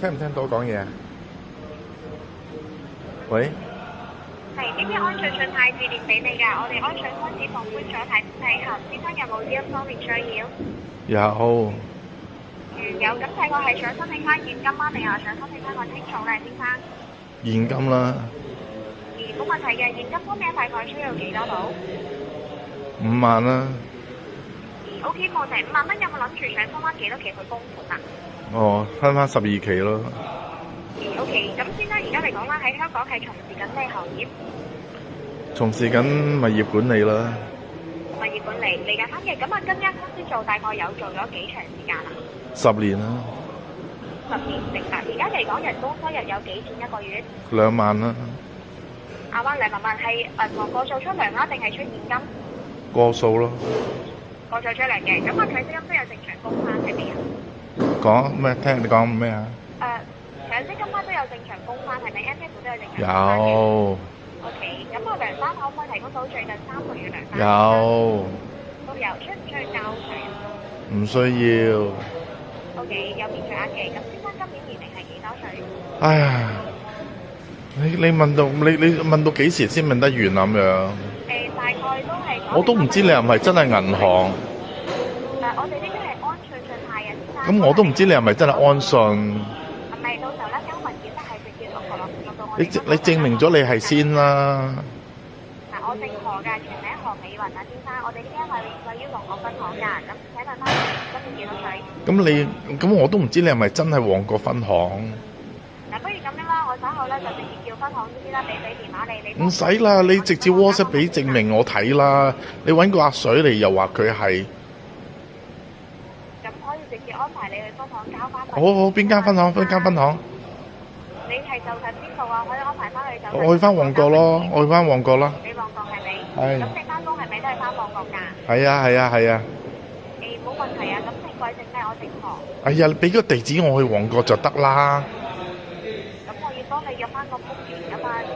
聽唔聽到講嘢啊？喂，係呢啲安全信貸致電俾你㗎，我哋安全開始放寬咗睇下先生有冇呢一方面需要？有有，咁睇過係想申請翻現金啊，定係想申請翻個清楚咧，先生？現金啦，冇問題嘅，現金方面大概需要幾多度5萬啦。 ？OK，冇成5萬蚊，有冇諗住想分翻幾多期去供款啊？哦，分翻12期咯。OK，咁先生而家嚟講啦，喺香港係從事緊咩行業？從事緊物業管理啦。物業管理嚟緊翻嘅，咁啊跟間公司做大概有做咗幾長時間啊10年啦。 10年明白。而家嚟講人工收入有幾錢一個月？ 2萬啦。啱啱2萬蚊係銀行過數出糧啦，定係出現金？個數咯。過數出糧嘅，咁啊強積金都有正常供翻係咪啊？講咩？聽你講咩啊？強積金都有正常供翻係咪 ？MF 都有正常供翻嘅。有。OK，咁啊梁生可唔可以提供到最近3個月糧單？有。都有，需唔需要交稅啊？唔需要。OK，有免稅額嘅。咁先生今年年齡係幾多歲？哎呀，你問到幾時先問得完咁樣？大概都係我都唔知你係咪真係銀行。我哋呢啲係安信信貸嘅先生。咁我都唔知你係咪真係安信。唔係，到時候咧交文件咧係直接落到我哋。你證明咗你係先啦。嗱，我姓何㗎，全名何美雲啊，先生。我哋呢間係位於旺角分行㗎。咁請問翻今年幾多歲？咁我都唔知你係咪真係旺角分行。嗱，不如咁樣啦，我稍後咧就直接叫分行先啦，俾電話你。唔使啦，你直接 WhatsApp 俾證明我睇啦。你揾個阿水嚟又話佢係。咁可以直接安排你去分行交翻。好，邊間分行？邊間分行？你係就近邊度啊？可以安排翻去就。我去翻旺角咯，我去翻旺角啦。你旺角係咪？係。咁你翻工係咪都係翻旺角㗎？係啊。冇問題啊，咁姓貴姓咩？我姓何。哎呀，你俾個地址我去旺角就得啦。咁我要幫你約翻個福源㗎嘛。